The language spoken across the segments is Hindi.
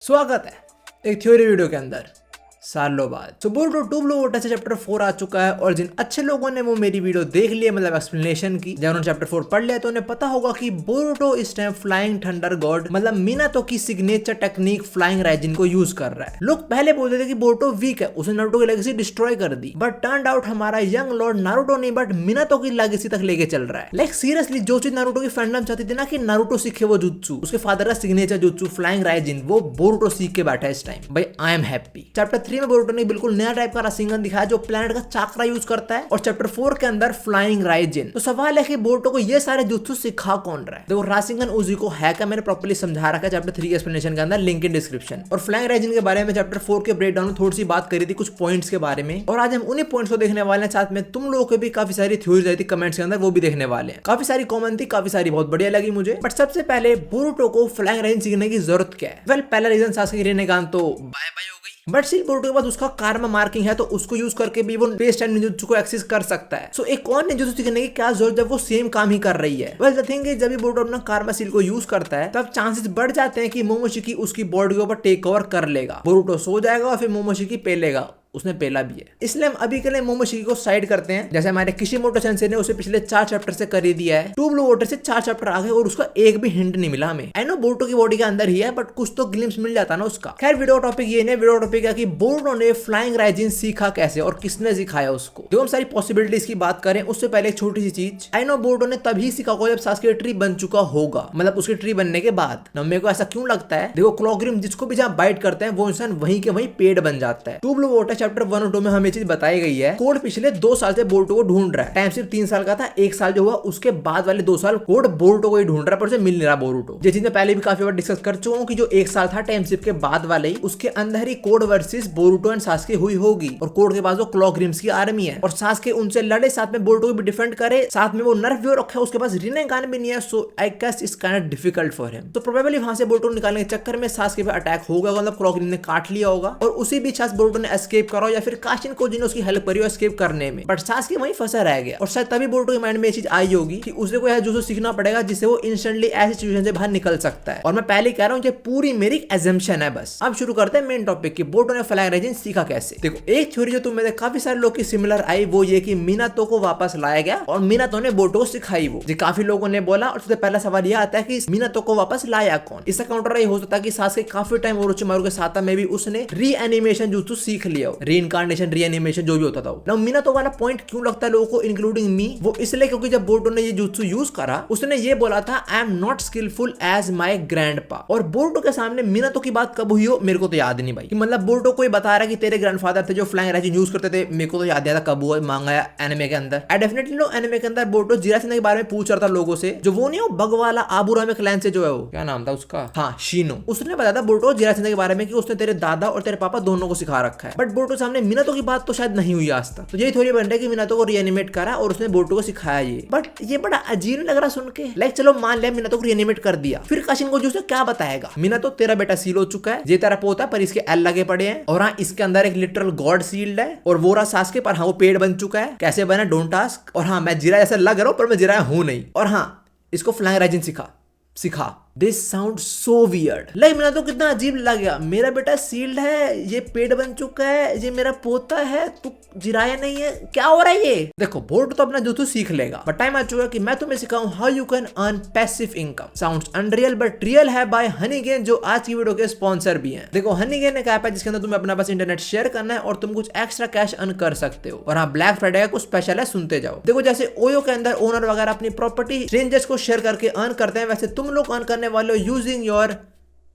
स्वागत है एक थ्योरी वीडियो के अंदर सालों बाद। तो बोरुटो टू ब्लू वाटर से चैप्टर 4 आ चुका है और जिन अच्छे लोगों ने वो मेरी वीडियो देख ली है, मतलब एक्सप्लेनेशन की, जब उन्होंने चैप्टर 4 पढ़ लिया तो उन्हें पता होगा कि बोरुटो इस टाइम फ्लाइंग थंडर गॉड मतलब मिनातो की सिग्नेचर टेक्निक फ्लाइंग राइजिन को यूज कर रहा है। लोग पहले बोलते थे कि बोरुटो वीक है, उसने नारुतो की लेगेसी डिस्ट्रॉय कर दी, बट टर्न्ड आउट हमारा यंग लॉर्ड नारुतो नहीं बट मिनातो की लेगेसी तक लेके चल रहा है। लाइक सीरियसली जो चीज नारुतो की फैंडम चाहती थी ना कि नारुतो सीखे वो जुत्सु, उसके फादर का सिग्नेचर जुत्सु फ्लाइंग राइजिन, वो बोरुटो सीख के बैठा है इस टाइम। भाई आई एम हैप्पी। चैप्टर 3 में बोरुटो ने बिल्कुल नया टाइप का राशिंगन दिखाया जो प्लैनेट का चाकरा यूज करता है, और चैप्टर 4 के अंदर फ्लाइंग राइजिन। तो सवाल है कि बोरुटो को ये सारे जुत्सु सिखा कौन रहा है। देखो राशिंगन उजुको है क्या, मैंने प्रॉपर्ली समझा रखा है चैप्टर 3 के एक्सप्लेनेशन के अंदर, लिंक इन डिस्क्रिप्शन। और फ्लाइंग राइजिन के बारे में चैप्टर 4 के ब्रेकडाउन में थोड़ी सी बात करी थी कुछ पॉइंट्स के बारे में, और आज हम उन्हीं पॉइंट्स को देखने वाले हैं। साथ में तुम लोगों को भी काफी सारी थ्योरीज आई थी कमेंट्स के अंदर, वो भी देखने वाले हैं। काफी सारी कॉमन थी, काफी सारी बहुत बढ़िया लगी मुझे। बट सबसे पहले बोरुटो को फ्लाइंग राइजिन सीखने की जरूरत क्या है? वेल पहला रीजन सासुके रिनेगान तो बाय बाय हो गई, बट स्टिल बोरुटो के बाद उसका कार्मा मार्किंग है, तो उसको यूज करके भी वो बेस टाइम निंजुत्सु को एक्सेस कर सकता है। सो एक और निंजुत्सु सीखने की क्या जरूरत जब वो सेम काम ही कर रही है? वेल द थिंग इज जब भी बोरुटो अपना कार्मा सील को यूज करता है तब चांसेस बढ़ जाते हैं कि मोमोशिकी उसकी बॉडी के ऊपर टेक ओवर कर लेगा। बोरुटो सो जाएगा और फिर मोमोशिकी पेलेगा, उसने पेला भी है। इसलिए हम अभी के लिए मोमोशिकी को साइड करते हैं, जैसे हमारे किशिमोटो सेंसे ने उसे पिछले 4 चैप्टर से कर ही दिया है। टू ब्लू वाटर से 4 चैप्टर आ गए और उसका एक भी हिंट नहीं मिला हमें। आई नो बोरुटो की बॉडी के अंदर ही है, बट कुछ तो ग्लिम्स मिल जाता ना उसका। खैर वीडियो टॉपिक ये नहीं, वीडियो टॉपिक है कि बोरुटो ने फ्लाइंग राइजिन सीखा कैसे और किसने सिखाया उसको। जो हम सारी पॉसिबिलिटीज की बात करें उससे पहले एक छोटी सी चीज, आई नो बोरुटो ने तभी सीखा होगा जब सासुके ट्री बन चुका होगा, मतलब उसके ट्री बनने के बाद। ना मेरे को ऐसा क्यों लगता है, देखो क्लॉग्रिम जिसको भी जहाँ बाइट करते हैं वो इंसान वहीं के वहीं पेड़ बन जाता है। टू ब्लू वाटर चैप्टर 1 और 2 में हमें चीज बताई गई है। कोड पिछले 2 साल से बोरुटो को ढूंढ रहा है। टाइम सिर्फ 3 साल का था, 1 साल जो हुआ उसके बाद वाले 2 साल कोड बोरुटो को ही ढूंढ रहा है, पर उसे मिल नहीं रहा बोरुटो। ये चीज मैं पहले भी काफी बार डिस्कस कर चुका हूँ कि जो 1 साल था टाइम सिप के बाद वाले ही, उसके अंदर ही कोड वर्सेस बोरुटो एंड सासुके हुई होगी, और कोड के पास वो क्लॉग्रिम्स की आर्मी है और सासुके उनसे लड़े, साथ में बोरुटो को भी डिफेंड करे, साथ में वो नर्फ भी रखा है, उसके पास रिनेगान भी नहीं है। So I guess it's kind of difficult for him. तो प्रोबेबली वहां से बोरुटो निकालने के चक्कर में सासुके पे अटैक होगा, मतलब क्लॉग्रिम ने काट लिया होगा, और उसी बीच बोरुटो ने एस्केप करा या फिर काशिन कोजी ने उसकी हेल्प करी एस्केप करने में, बट सासुके वहीं फंसा रह गया। और शायद तभी बोरुटो के माइंड में ये चीज आई होगी कि उसे कोई ऐसा जुत्सु सीखना पड़ेगा जिससे वो इंस्टेंटली ऐसी सिचुएशन से बाहर निकल सकता है। और मैं पहले कह रहा हूँ ये पूरी मेरी एजम्पशन है बस। अब शुरू करते हैं मेन टॉपिक की, बोरुटो ने फ्लाइंग राइजिन सीखा कैसे। देखो एक थ्योरी जो तुम में से काफी सारे लोग की सिमिलर आई वो ये कि मिनातो को वापस लाया गया और मिनातो ने बोरुटो को सिखाई वो, जो काफी लोगों ने बोला। और सबसे पहला सवाल यह आता है कि मिनातो को वापस लाया कौन? इसका काउंटर ये हो सकता है कि सासुके काफी टाइम ओरोचिमारू के साथ में भी उसने रीएनिमेशन जुत्सु सीख लिया, रीइंकार्नेशन रीएनिमेशन जो भी होता था। नाउ मिनातो वाला पॉइंट क्यों लगता है लोगों को इंक्लूडिंग मी, वो इसलिए क्योंकि जब बोरुटो ने ये जुत्सु यूज करा उसने ये बोला था I am not skillful as my grandpa. और बोरुटो के सामने मिनातो की बात कब हुई हो मेरे को तो याद नहीं भाई, कि मतलब बोरुटो को बता रहा है कि तेरे ग्रैंडफादर थे जो फ्लाइंग राइजिन यूज करते थे, मेरे को तो याद नहीं आता कब हुआ मांगा एनिमे के अंदर। आई डेफिनेटली नो एनिमे के अंदर बोरुटो जिरासेना के बारे में पूछ रहा था लोगों से, जो वो नहीं हो बग वाला आबुरा में क्लैन से जो है वो क्या नाम था उसका, हाँ शिनो। उसने बताया था बोरुटो जिरासेना के बारे में कि उसने तेरे दादा और तेरे पापा दोनों को सिखा रखा है, बट बोरुटो सामने मिनातो की बात तो शायद नहीं हुई आज तक। तो यही थ्योरी बन रहा है कि मिनातो को रीएनिमेट करा और उसने बोरुटो को सिखाया ये, बट ये बड़ा अजीब लग रहा सुन के। लाइक चलो मान लिया मिनातो को रीएनिमेट कर दिया, फिर काशिन कोजी उसे क्या बताएगा? मिनातो तेरा बेटा सील हो चुका है, ये तेरा पोता पर इसके एल लगे पड़े हैं, और हाँ इसके अंदर एक लिटरल गॉड सील्ड है, और वो रहा सासुके पर हाँ वो पेड़ बन चुका है, कैसे बना डोंट आस्क। और हाँ मैं जिरा जैसा लग रहा हूँ पर मैं जिरा हूं नहीं, और हाँ इसको फ्लाइंग राइजिन सिखा। This sound so weird. Like मेरा तो कितना अजीब लग गया, मेरा बेटा सील्ड है, ये पेड़ बन चुका है, ये मेरा पोता है, तू जिराया नहीं है, क्या हो रहा है ये? देखो बोरुटो तो अपना जुत्सु सीख लेगा, बट टाइम आ चुका कि मैं तुम्हें सिखाऊं how you can earn passive income. Sounds unreal but real है बाय हनीगेन, जो आज की वीडियो के स्पॉन्सर भी हैं। देखो हनीगेन एक ऐप है जिसके अंदर तुम्हें अपना बस इंटरनेट शेयर करना है और तुम कुछ एक्स्ट्रा कैश अर्न कर सकते हो। और हाँ ब्लैक फ्राइडे का कुछ स्पेशल है, सुनते जाओ। देखो जैसे ओयो के अंदर ओनर वगैरह अपनी प्रॉपर्टी स्ट्रेंजर्स को शेयर करके अर्न करते हैं, वैसे तुम लोग अर्न करने वाले हो यूजिंग योर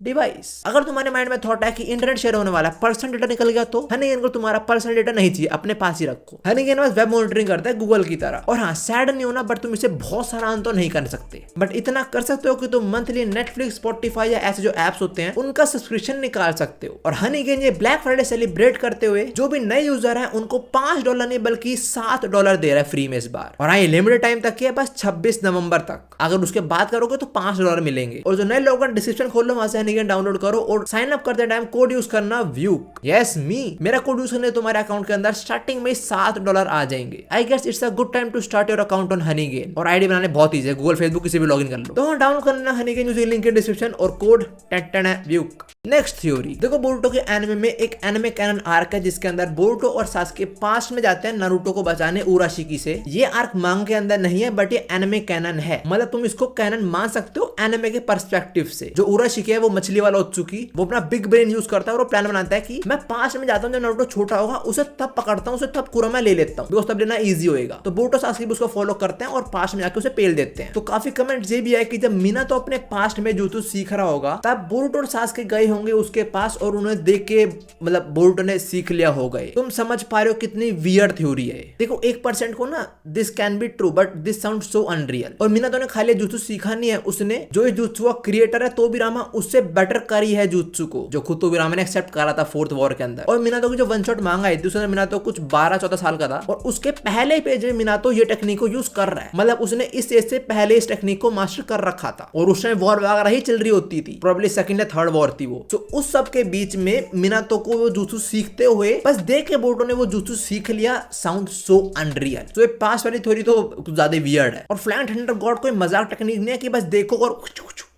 डिवाइस। अगर तुम्हारे माइंड में थॉट है कि इंटरनेट शेयर होने वाला, पर्सनल डेटा निकल गया, तो हनीगेन को तुम्हारा पर्सनल डेटा नहीं चाहिए, अपने पास ही रखो। हनीगेन बस वेब मॉनिटरिंग करता है गूगल की तरह। और हाँ सैड नहीं होना, बट तुम इसे बहुत सारा अर्न तो नहीं कर सकते, बट इतना कर सकते हो कि तुम मंथली नेटफ्लिक्स स्पॉटिफाई या ऐसे जो एप्स होते हैं उनका सब्सक्रिप्शन निकाल सकते हो। और हनीगेन ये ब्लैक फ्राइडे सेलिब्रेट करते हुए जो भी नए यूजर है उनको $5 नहीं बल्कि $7 दे रहा है फ्री में इस बार। और हाँ ये लिमिटेड टाइम तक है, बस 26 नवंबर तक। अगर उसके बाद करोगे तो $5 मिलेंगे। और जो नए लोग डिस्क्रिप्शन खोल लो, वहां से हनीगेन डाउनलोड करो और साइन अप करते टाइम कोड यूज करना व्यूक, यस मी। मेरा कोड यूज करने तुम्हारे अकाउंट के अंदर स्टार्टिंग में $7 आ जाएंगे। I guess it's a good time to start your account on Honeygain. और आईडी बनाने बहुत ईजी है, गूगल फेसबुक किसी भी लॉगिन कर लो। तो डाउनलोड करना Honeygain using link in description और कोड 10 है व्यूक। नेक्स्ट थ्योरी देखो, बोरुटो के एनिमे में एक एनिमे कैनन आर्क है जिसके अंदर बोरुटो और सासुके पास्ट में जाते हैं नारुतो को बचाने उराशिकी से। ये आर्क मांगा के अंदर नहीं है बट ये एनिमे कैनन है, मतलब तुम इसको कैनन मान सकते हो एनिमे के पर्सपेक्टिव से। जो उराशिकी है वो मछली वाला ओत्सुकी, वो अपना बिग ब्रेन यूज करता है और वो प्लान बनाता है कि मैं पास्ट में जाता हूँ जब नारुतो छोटा होगा, उसे तब पकड़ता हूँ, उसे तब कुरामा ले लेता हूँ, बिकॉज़ तब लेना इजी होएगा। तो बोरुटो सासुके भी उसको फॉलो करते हैं और पास्ट में जाके उसे पेल देते हैं। तो काफी कमेंट ये भी है कि जब मिनातो अपने पास्ट में jutsu सीख रहा होगा तब बोरुटो और सासुके गए होंगे उसके पास और उन्हें देख के मतलब बोरुटो ने सीख लिया हो गए। तुम समझ पा रहे हो कितनी वियर्ड थ्योरी है। देखो 1% को ना this can be true but this sound so unreal. और मिनातो ने खाली jutsu सीखा नहीं है, उसने जो jutsu का क्रिएटर है तोबिरामा उससे बेटर करी है jutsu को, जो खुद तोबिरामा ने एक्सेप्ट करा था 4th वॉर के अंदर। और मिनातो की जो वन शॉट मांगा है उसने, मिनातो कुछ 12-14 साल का था और उसके पहले पेज में मिनातो ये टेक्निक को यूज कर रहा है, मतलब उसने इस एज से पहले इस टेक्निक को मास्टर कर रखा था और उस टाइम वॉर वगैरह ही चल रही होती थी, प्रोबेबली सेकंड या थर्ड वॉर थी वो। तो उस सब के बीच में मिनातो को वो jutsu सीखते हुए बस देख के बोरुटो ने वो jutsu सीख लिया। Sound so unreal. तो ये पास वाली थ्योरी तो कुछ ज्यादा वियर्ड है। और फ्लाइंग थंडर गॉड कोई मजाक टेक्निक नहीं है कि बस देखो और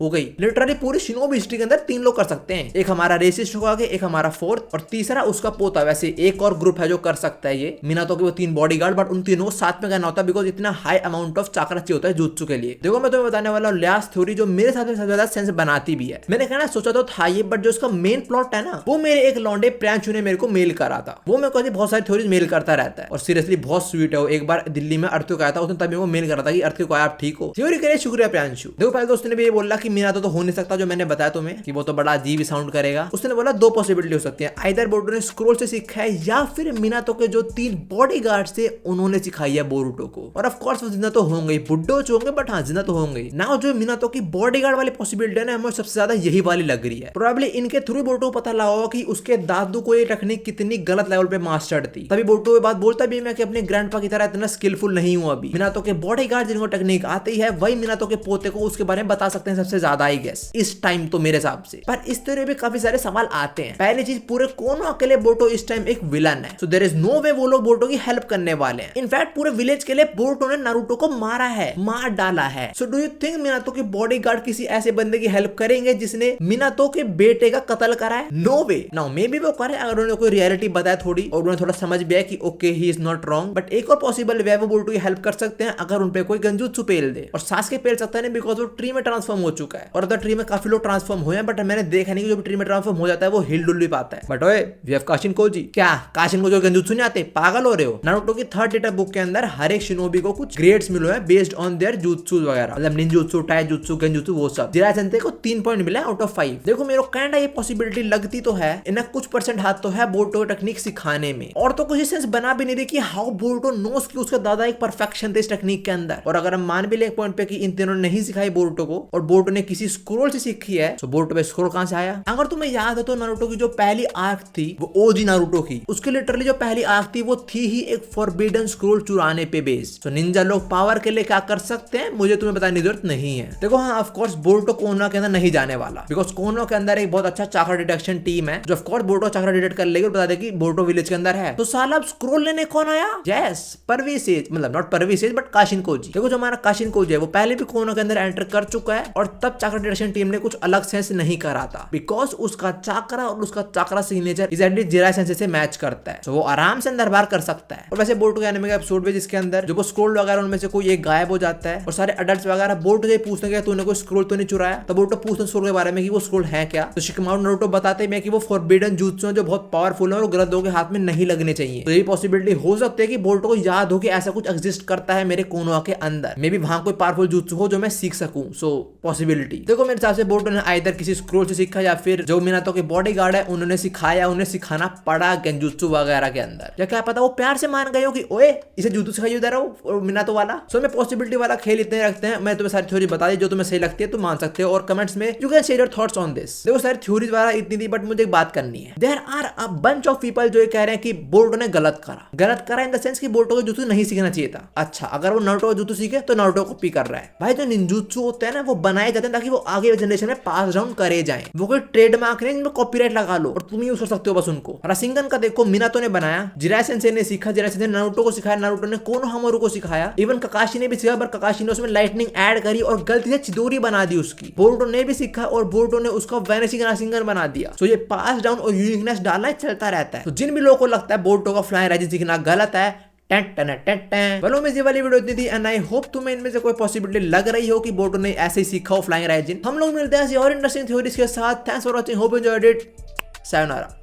हो गई। लिटरली पूरी शिनोबी हिस्ट्री के अंदर 3 लोग कर सकते हैं, एक हमारा रेसिस्ट होगा, एक हमारा फोर्थ और तीसरा उसका पोता। वैसे एक और ग्रुप है जो कर सकता है ये मिनातो के वो 3 बॉडीगार्ड, बट उन तीनों साथ में करना होता है बिकॉज इतना हाई अमाउंट ऑफ चाकरा चाहिए होता है jutsu के लिए। देखो मैं तुम्हें बताने वाला हूँ लास्ट थ्योरी जो मेरे साथ सबसे ज्यादा सेंस बनाती भी है। मैंने कहना सोचा तो था ये, बट जो उसका मेन प्लॉट है ना वो मेरे एक लॉन्डे प्रियांशु ने मेरे को मेल करा था। वो मेरे को बहुत सारी थ्योरीज मेल करता रहता है और सीरियसली बहुत स्वीट है वो। एक बार दिल्ली में अर्थक्वेक आया था, उसने तभी वो मेल करा था कि अर्थक्वेक आया आप ठीक हो। थ्योरी के लिए शुक्रिया प्रियांशु। देखो पहले दोस्त ने भी ये बोला कि मिनातो तो हो नहीं सकता, जो मैंने बताया तुम्हें कि वो तो बड़ा अजीब साउंड करेगा। उसने बोला 2 पॉसिबिलिटी हो सकती है, आइदर बोरुटो ने स्क्रोल से सीखा है या फिर मिनातो के जो 3 बॉडीगार्ड थे उन्होंने सिखाई है बोरुटो को। और ऑफ कोर्स वो जिंदा तो होंगे, बुड्ढो होंगे बट हाँ जिंदा तो होंगे ना। जो मिनातो की बॉडीगार्ड वाली पॉसिबिलिटी है ना हमें सबसे ज्यादा यही वाली लग रही है। प्रोबेबली इनके थ्रू बोरुटो को पता लगा होगा कि उसके दादू को ये टेक्निक कितनी गलत लेवल पे मास्टर्ड थी, तभी बोरुटो ये बात बोलता भी मैं कि अपने ग्रैंडपा की तरह इतना स्किलफुल नहीं हूं अभी। मिनातो के बॉडीगार्ड जिनको टेक्निक आती है वही मिनातो के पोते को उसके बारे में बता सकते हैं सबसे ज्यादा आई गेस इस टाइम तो मेरे हिसाब से। पर इस तरह भी काफी सारे सवाल आते हैं। पहली चीज, पूरे कोनोहा के लिए बोरुटो इस टाइम एक विलन है, सो देयर इज नो वे वो लोग बोरुटो की हेल्प करने वाले हैं। इनफैक्ट पूरे विलेज के लिए बोरुटो ने नारुतो को मारा है, मार डाला है। So do you think Minato के बॉडीगार्ड किसी ऐसे बंदे की हेल्प करेंगे जिसने मिनातो के बेटे का कत्ल करा है? No way. Now maybe वो करे अगर उन्होंने कोई रियलिटी बताया थोड़ी और उन्हें थोड़ा समझ भी आया कि okay he is not wrong. But एक और पॉसिबल वे है वो बोरुटो की हेल्प कर सकते हैं अगर उन पे कोई गंजुत्सु पेल दे। और सासुके पेल सकता है बिकॉज वो ट्री में ट्रांसफॉर्म हो चुका है और अदर ट्री में काफी लोग ट्रांसफॉर्म हुए हैं, बट मैंने देखा नहीं कि जो ट्री में ट्रांसफॉर्म हो जाता है वो हिल डुल भी पाता है। बट ओए वी हैव काशिन कोजी, क्या काशिन को जो गंजुत्सु नहीं आते? पागल हो रहे हो? नारुतो की 3rd डेटा बुक के अंदर हर एक शिनोबी को कुछ ग्रेड्स मिले हैं बेस्ड ऑन देयर jutsu वगैरह, मतलब निंजुत्सु, टाइजुत्सु, गेंजुत्सु वो सब। जिरासेंते को 3 पॉइंट मिला आउट ऑफ 5। देखो मेरे को काइंड ये पॉसिबिलिटी लगती तो है, इन्हें कुछ % हाथ तो है बोरुटो टेक्निक सिखाने में। और तो कुछ सेंस बना भी नहीं दे कि हाउ बोरुटो नोस कि उसका दादा एक परफेक्शन थे इस टेक्निक के अंदर। और अगर हम मान भी ले एक पॉइंट पे कि इन तीनों ने नहीं सिखाई बोरुटो को और बोरुटो ने किसी स्क्रोल से सीखी है, तो बोरुटो पे स्क्रोल कहां से आया? अगर तुम्हें याद है तो नारुतो की जो पहली आर्क थी वो ओजी नारुतो की, उसके लिटरली जो पहली आर्क थी वो थी ही एक फॉरबिडन स्क्रोल चुराने पे बेस्ड। तो निंजा लोग पावर के लिए क्या कर सकते हैं मुझे तुम्हें बताने की जरूरत नहीं है। देखो हाँ ऑफ कोर्स बोरुटो कोनोहा के अंदर नहीं जाने वाला बिकॉज कोनोहा के अंदर एक बहुत अच्छा चाकरा डिटेक्शन टीम है जो of course Boruto chakra detect कर लेगी और बता देगी बोरुटो विलेज के अंदर है। तो साला अब स्क्रोल लेने कौन आया? यस परवीसेज, मतलब नॉट परवीसेज बट काशिन कोजी। देखो जो हमारा काशिन कोजी है वो पहले भी कोनोहा के अंदर एंटर कर चुका है और तब चाकरा डिटेक्शन टीम ने कुछ अलग सेंस नहीं करा था बिकॉज उसका चाकरा और उसका चाकरा सिग्नेचर एग्जैक्टली जिराई सेंस से मैच करता है। तो वो आराम से अंदर बार कर सकता है। और वैसे बोरुटो के एनिमे का एपिसोड में जिसके अंदर जो वो स्क्रोल वगैरह उनमें से कोई एक गायब हो जाता है और सारे अडल्ट्स वगैरह बोरुटो से पूछने के तूने कोई स्क्रोल तो नहीं चुराया, तो बोरुटो पूछते स्क्रोल के बारे में कि वो स्क्रोल है क्या। तो शिकमारू नारुतो बताते हैं कि वो फॉरबिडन जुत्सु जो बहुत पावरफुल है और ग्रद्धों के हाथ में नहीं लगने चाहिए। तो ये पॉसिबिलिटी हो सकती है कि बोरुटो को याद हो कि ऐसा कुछ एग्जिस्ट करता है मेरे कोनोहा के अंदर, मे बी वहां कोई पावरफुल जुत्सु हो जो मैं सीख सकूं। सो पॉसिबिलिटी देखो मेरे हिसाब से बोरुटो ने आइदर किसी स्क्रोल से सीखा या फिर जो मिनातो के बॉडीगार्ड है उन्होंने सिखाया, उन्हें सिखाना पड़ा गेंजुत्सु वगैरह के अंदर। या क्या पता वो प्यार से मान गए हो कि ओए इसे जुत्सु सिखाइए दे रहा हूं मिनातो वाला। सो मैं पॉसिबिलिटी वाला खेल इतने रखते हैं। मैं तुम्हें सारी थ्योरी बता दी जो तुम्हें सही लगती है तुम मान सकते हो और कमेंट्स में you can share your thoughts on this. देखो सारी थ्योरीज वाला इतनी थी बट मुझे एक बात करनी है। There are a bunch of people जो ये कह रहे हैं कि बोरुटो ने गलत करा इन द सेंस कि बोरुटो को जुत्सु नहीं सीखना चाहिए था। अच्छा अगर वो नारुतो का जुत्सु सीखे तो नारुतो कॉपी कर रहा है। भाई जो निंजुत्सु होते हैं ना वो बनाए जाते देते हैं ताकि वो आगे जनरेशन में पास डाउन करे जाएं। वो कोई ट्रेडमार्क नहीं जिनमें कॉपीराइट लगा लो और तुम यूज कर सकते हो बस उनको। राशिंगन का देखो मिनातो ने बनाया, जिराई सेंसेई ने सीखा, जिराई सेंसेई ने नारुतो को सिखाया, नारुतो ने कोनोहामारू को सिखाया, इवन ककाशी ने भी सीखा, पर ककाशी ने उसमें लाइटनिंग ऐड करी और गलती से चिदोरी बना दी उसकी। बोरुतो ने भी सीखा और बोरुतो ने उसका वैनिशिंग राशिंगन बना दिया। तो ये पास डाउन और यूनिकनेस डालना चलता रहता है। तो जिन भी लोगों को लगता है बोरुतो का फ्लाइंग राइजिंग सीखना गलत है, बोलो में ये वाली वीडियो इतनी थी एंड आई होप तुम्हें इनमें से कोई पॉसिबिलिटी लग रही हो कि बोरुतो ने ऐसे ही सीखा हो फ्लाइंग राइजिंग। हम लोग मिलते हैं ऐसी और इंटरेस्टिंग थ्योरीज के साथ। Thanks for watching, hope you enjoyed it, sayonara.